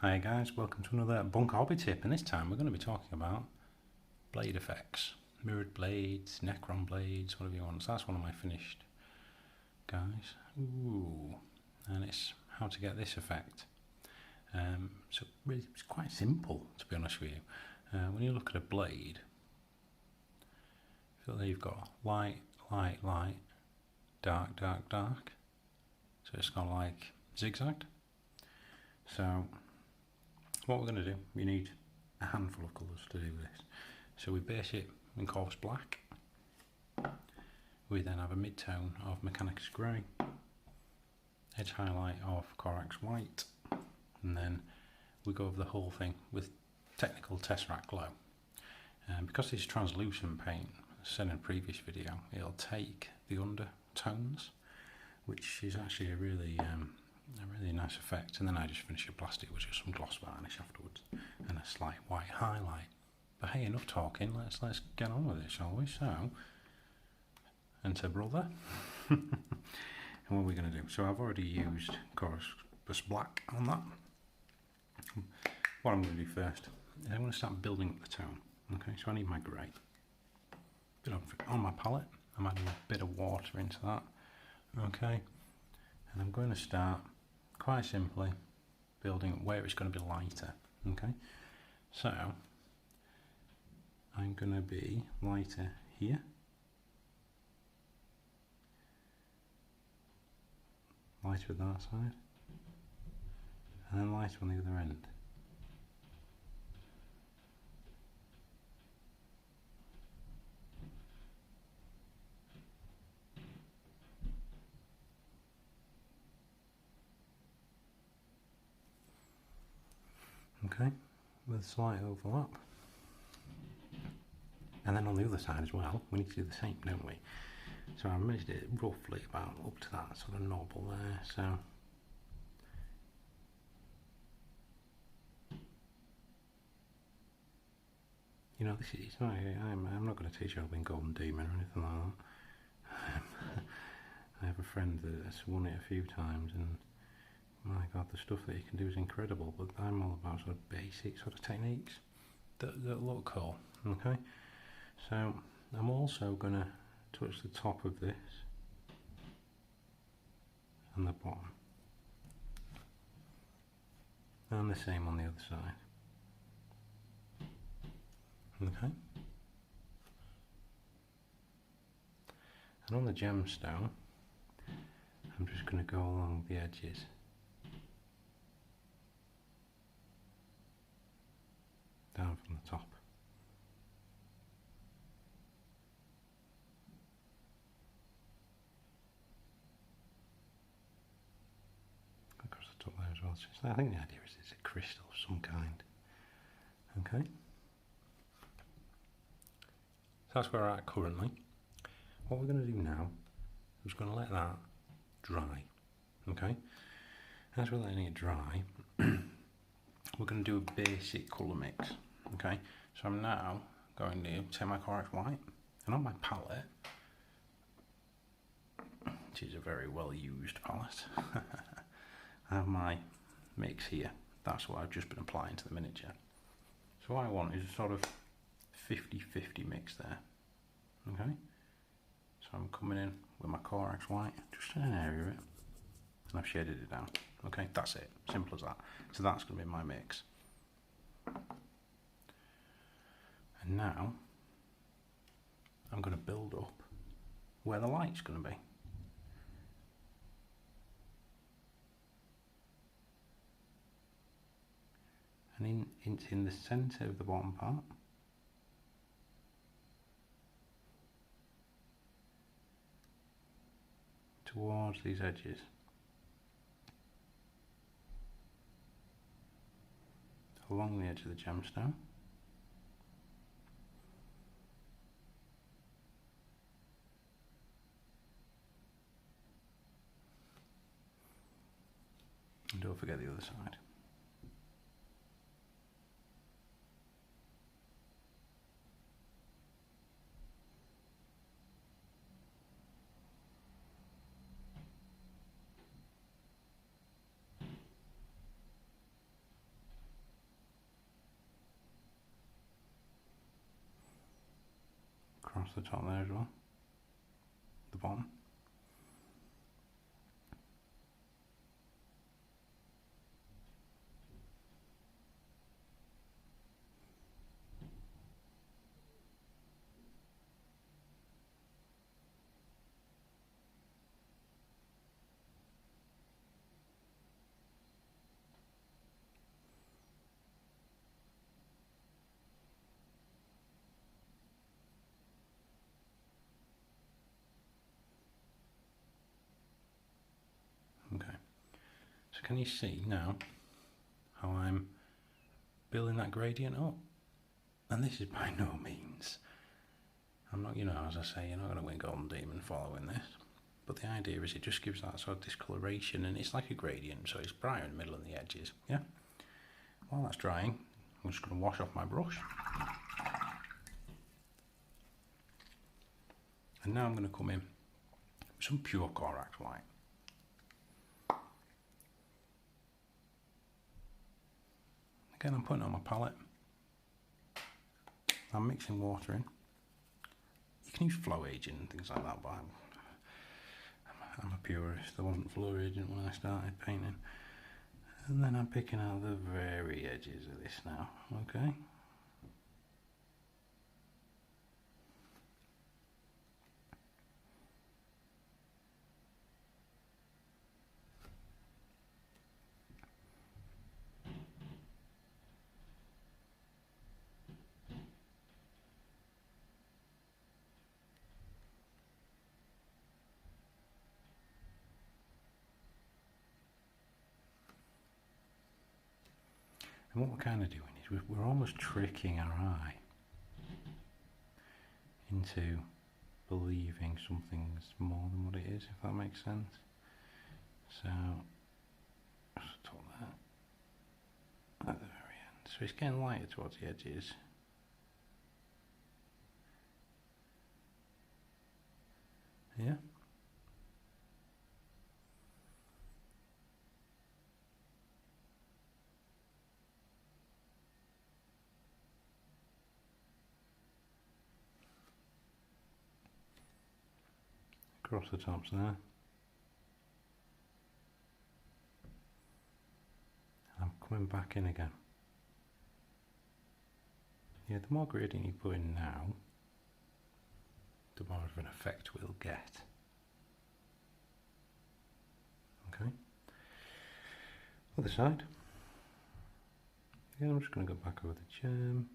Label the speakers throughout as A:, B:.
A: Hi guys, welcome to another Bunk Hobby tip, and this time we're going to be talking about blade effects, mirrored blades, Necron Blades, whatever you want. So that's one of my finished guys. Ooh, and it's how to get this effect. So really, it's quite simple, to be honest with you. When you look at a blade, feel that you've got light, light, light, dark, dark, dark. So it's kind of like zigzagged. So what we're going to do, we need a handful of colours to do this. So we base it in coarse black. We then have a mid-tone of Mechanicus grey, edge highlight of Corax white, and then we go over the whole thing with technical Tesseract glow. And because this is translucent paint, as I said in a previous video, it'll take the undertones, which is actually a really nice effect. And then I just finish the plastic with just some gloss varnish afterwards and a slight white highlight. But hey, enough talking, let's get on with it, shall we? So, enter brother. And what are we going to do? So I've already used Corax black on that. What I'm going to do first is I'm going to start building up the tone. Okay, so I need my grey. On my palette, I'm adding a bit of water into that. Okay, and I'm going to start quite simply building where it's going to be lighter. Okay, so I'm going to be lighter here, lighter at that side, and then lighter on the other end. Okay, with a slight overlap. And then on the other side as well, we need to do the same, don't we? So I measured it roughly about up to that sort of knobbly there, so. You know, this is not, I'm not going to teach you how to win Golden Demon or anything like that. I have a friend that's won it a few times, and my god, the stuff that you can do is incredible, but I'm all about sort of basic sort of techniques that look cool. Okay, so I'm also going to touch the top of this and the bottom, and the same on the other side. Okay, and on the gemstone I'm just going to go along the edges down from the top. Across the top there as well. So I think the idea is it's a crystal of some kind. Okay. So that's where we're at currently. What we're going to do now is we're going to let that dry. Okay. As we're letting it dry, we're going to do a basic colour mix. Okay, so I'm now going to take my Corax white, and on my palette, which is a very well used palette, I have my mix here. That's what I've just been applying to the miniature. So what I want is a sort of 50-50 mix there. Okay, so I'm coming in with my Corax white, just in an area of it, and I've shaded it down. Okay, that's it, simple as that. So that's going to be my mix. And now I'm going to build up where the light's going to be. And it's in the centre of the bottom part. Towards these edges. Along the edge of the gemstone. And don't forget the other side. across the top there as well, the bottom. Okay, so can you see now how I'm building that gradient up? And this is by no means, I'm not, you know, as I say, you're not going to win Golden Demon following this, but the idea is it just gives that sort of discoloration, and it's like a gradient, so it's brighter in the middle and the edges, yeah? While that's drying, I'm just going to wash off my brush. And now I'm going to come in with some pure Corax white. Again, I'm putting it on my palette. I'm mixing water in. You can use flow agent and things like that, but I'm a purist. There wasn't flow agent when I started painting. And then I'm picking out the very edges of this now, okay? And what we're kind of doing is we're almost tricking our eye into believing something's more than what it is, if that makes sense. So, just talk that at the very end. So it's getting lighter towards the edges. Yeah? Across the tops there. I'm coming back in again. Yeah, the more gradient you put in now, the more of an effect we'll get. Okay. Other side. Again, I'm just going to go back over the gem.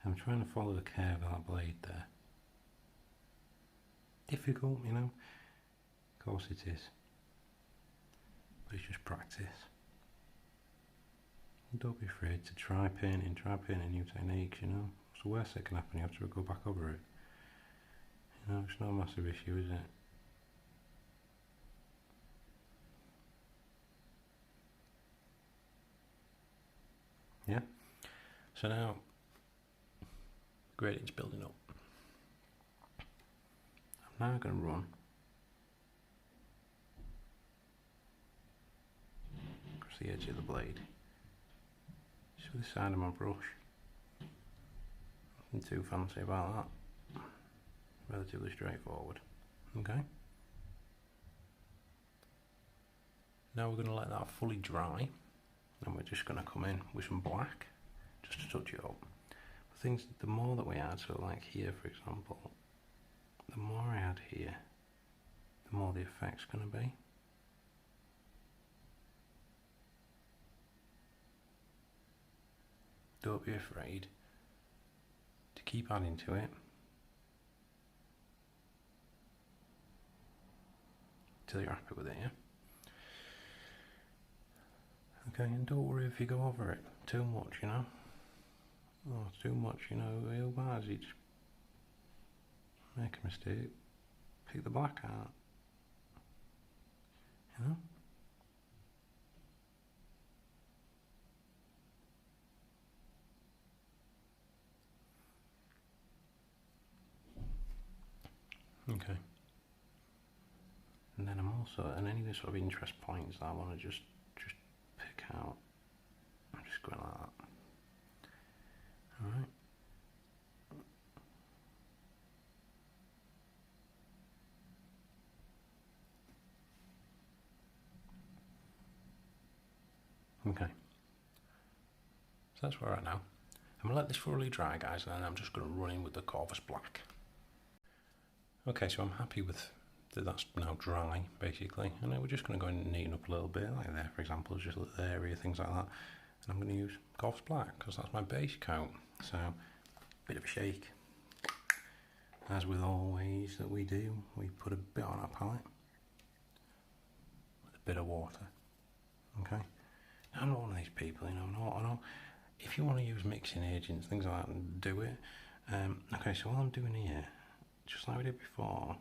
A: I'm trying to follow the curve of that blade there. Difficult, you know, of course it is, but it's just practice. And don't be afraid to try painting new techniques, you know. What's the worst that can happen? You have to go back over it. You know, it's not a massive issue, is it? Yeah? So now, gradient's building up. I'm now going to run across the edge of the blade, just with the side of my brush. Nothing too fancy about that. Relatively straightforward. Okay. Now we're going to let that fully dry, and we're just going to come in with some black, just to touch it up. Things, the more that we add, so like here for example, the more I add here, the more the effect's going to be. Don't be afraid to keep adding to it till you're happy with it, yeah? Okay, and don't worry if you go over it too much, you know? Oh, too much, you know, real bad. You just make a mistake, pick the black out, you know? Okay. And then I'm also, and any sort of interest points that I want to just pick out, I'm just going like that. Alright. Okay. So that's where we're at now. I'm going to let this thoroughly dry, guys, and then I'm just going to run in with the Corvus Black. Okay, so I'm happy with that's now dry, basically, and then we're just going to go and neaten up a little bit, like there, for example, just a little area, things like that. And I'm going to use Corvus Black, because that's my base coat. So, bit of a shake. As with always that we do, we put a bit on our palette, with a bit of water. Okay? Now, I'm not one of these people, you know, I know if you want to use mixing agents, things like that, do it. Okay, so what I'm doing here, just like we did before,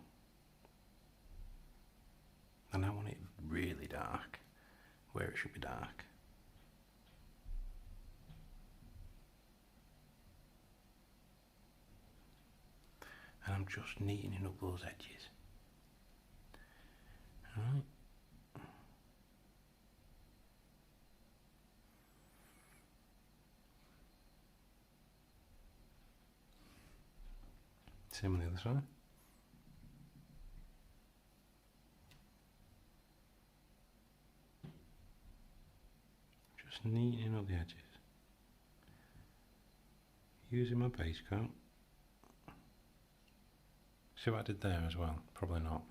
A: and I want it really dark, where it should be dark. And I'm just neatening up those edges. Alright. Same on the other side. Just neatening up the edges. Using my base coat. See what I did there as well? Probably not.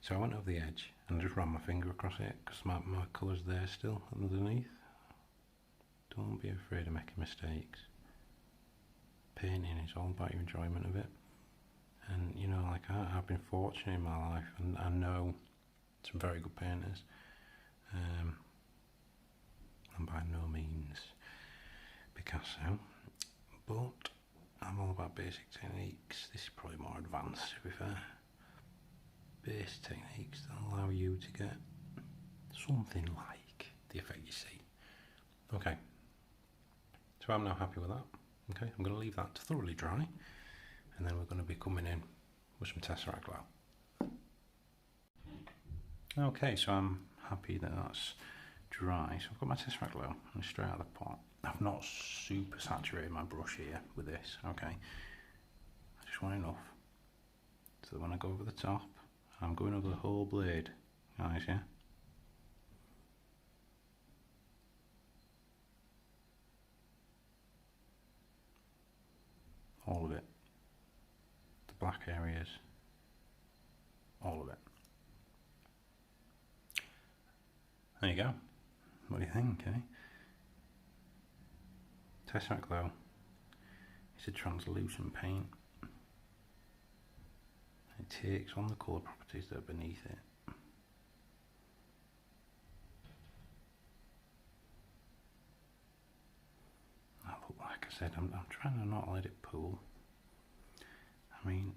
A: So I went over the edge and I just ran my finger across it because my colour's there still underneath. Don't be afraid of making mistakes. Painting is all about your enjoyment of it. And you know, like I've been fortunate in my life and I know some very good painters. I'm by no means Picasso, but I'm all about basic techniques. This is probably more advanced, to be fair. Base techniques that allow you to get something like the effect you see. Okay, so I'm now happy with that. Okay, I'm going to leave that to thoroughly dry, and then we're going to be coming in with some Tesseract glow. Okay, so I'm happy that that's dry. So I've got my Tesseract glow and straight out of the pot. I've not super saturated my brush here with this, okay? I just want enough so that when I go over the top, I'm going over the whole blade, guys, yeah? All of it. The black areas, all of it. There you go. What do you think, eh? Tesseract glow is a translucent paint. It takes on the colour properties that are beneath it. Now, look, like I said, I'm trying to not let it pool. I mean,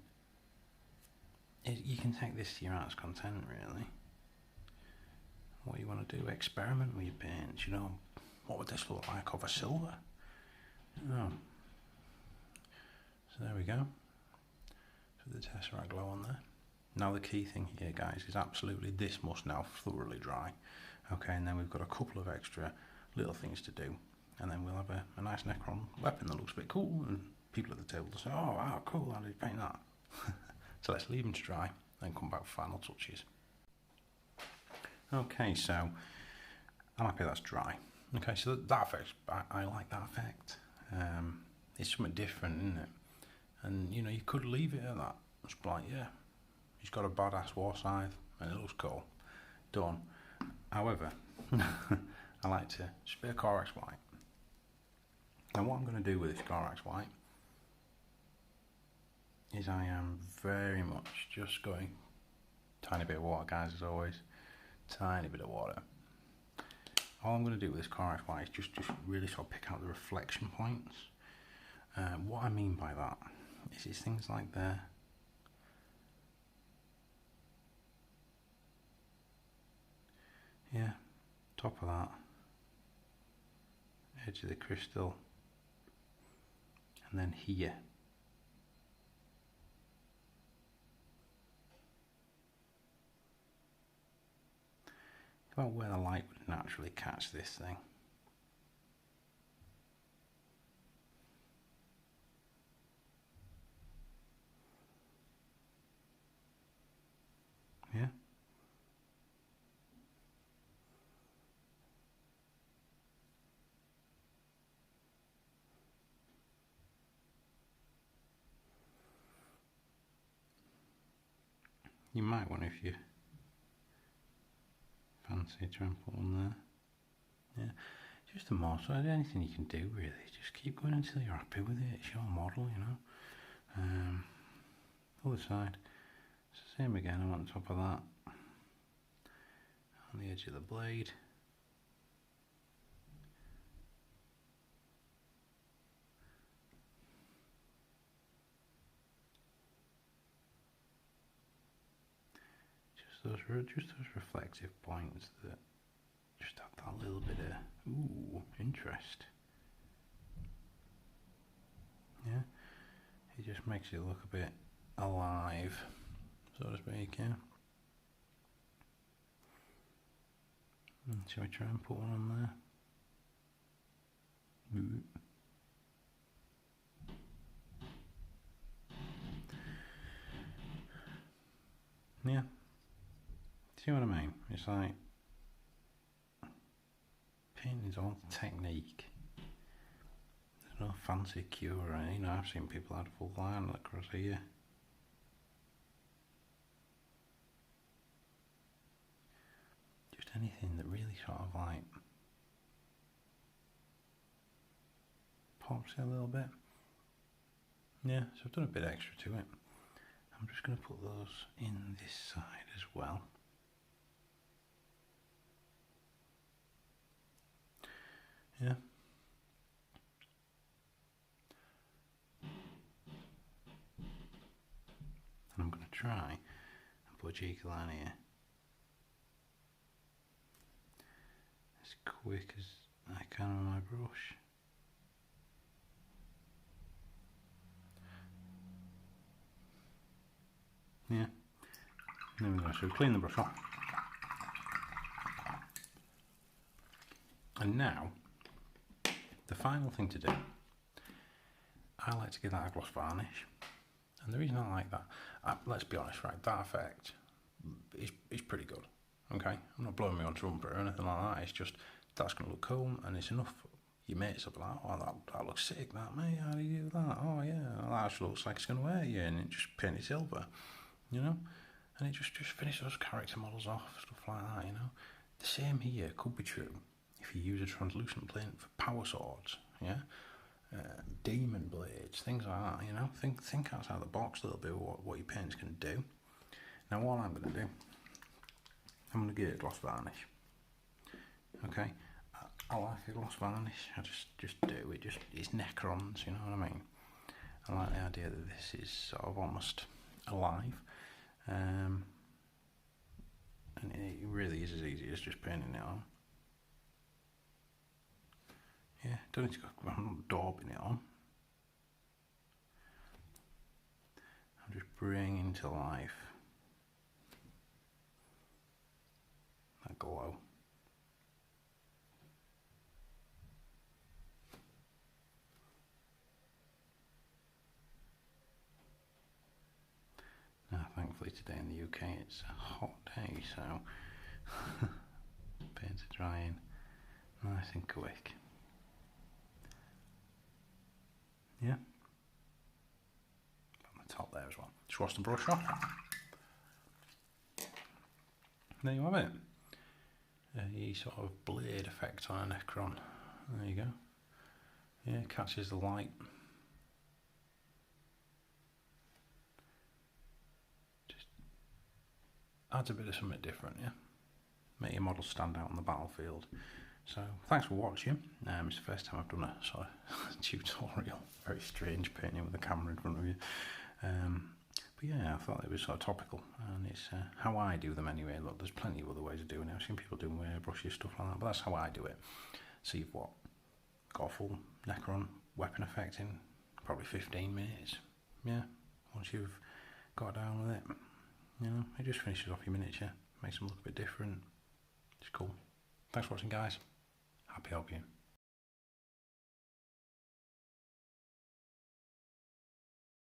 A: you can take this to your heart's content, really. What you want to do, experiment with your paints, you know. What would this look like over silver? Oh. So there we go. So the Tesseract glow on there. Now the key thing here, guys, is absolutely this must now thoroughly dry. Okay, and then we've got a couple of extra little things to do. And then we'll have a nice Necron weapon that looks a bit cool, and people at the table will say, oh wow, cool, how did you paint that? So let's leave them to dry, then come back for final touches. Okay, so I'm happy that's dry. Okay, so that effect, I like that effect. It's something different, isn't it? And you know, you could leave it at that. It's like, yeah, he's got a badass war scythe and it looks cool. Done. However, I like to spare Corax White. Now what I'm going to do with this Corax White is I am very much just going, tiny bit of water, guys, as always, tiny bit of water. All I'm going to do with this Corax White is just really sort of pick out the reflection points. What I mean by that is it's things like there. Yeah, top of that. Edge of the crystal. And then here. about where the light would naturally catch this thing. Yeah. You might want, if you fancy, try and put one there. Yeah, just a more, so anything you can do really, just keep going until you're happy with it. It's your model, you know. Other side, it's the same again. I'm on top of that, on the edge of the blade. Just those reflective points that just have that little bit of ooh interest. Yeah, it just makes it look a bit alive, so to speak. Yeah. Shall we try and put one on there? Ooh. Yeah. See what I mean? It's like painting's all technique. There's no fancy cure or anything. You know, I've seen people add full line across here. Just anything that really sort of like pops it a little bit. Yeah, so I've done a bit extra to it. I'm just going to put those in this side as well. Yeah. And I'm going to try and put a cheeky line here as quick as I can with my brush. Yeah. There we go. So clean the brush off. And now, the final thing to do, I like to give that a gloss varnish. And the reason I like that, let's be honest, right, that effect is pretty good. Okay, I'm not blowing me on trumpet or anything like that. It's just, that's going to look cool, and it's enough. Your mates will be like, oh, that looks sick, that, mate, how do you do that? Oh, yeah, that actually looks like it's going to wear you, and it just painted silver, you know? And it just finishes those character models off, stuff like that, you know? The same here could be true if you use a translucent paint for power swords, yeah? Demon blades, things like that, you know? Think outside the box a little bit what your paint's going to do. Now what I'm going to do, I'm going to give it a gloss varnish. Okay? I like a gloss varnish, I just do it, it's Necrons, you know what I mean? I like the idea that this is sort of almost alive. And it really is as easy as just painting it on. Yeah, don't need to go, I'm not daubing it on. I'm just bringing to life that glow. Now, thankfully today in the UK it's a hot day, so paints are drying nice and quick. Yeah, on the top there as well. Just wash the brush off. There you have it. A sort of blade effect on a Necron. There you go. Yeah, catches the light. Just adds a bit of something different, yeah. Make your model stand out on the battlefield. So, thanks for watching. It's the first time I've done a sort of tutorial. Very strange painting with the camera in front of you. But yeah, I thought it was sort of topical, and it's how I do them anyway. Look, there's plenty of other ways of doing it. I've seen people doing airbrushes, stuff like that, but that's how I do it. So you've got a full Necron weapon effect in probably 15 minutes. Yeah, once you've got down with it, you know, it just finishes off your miniature, makes them look a bit different. It's cool. Thanks for watching, guys. Happy hobbying.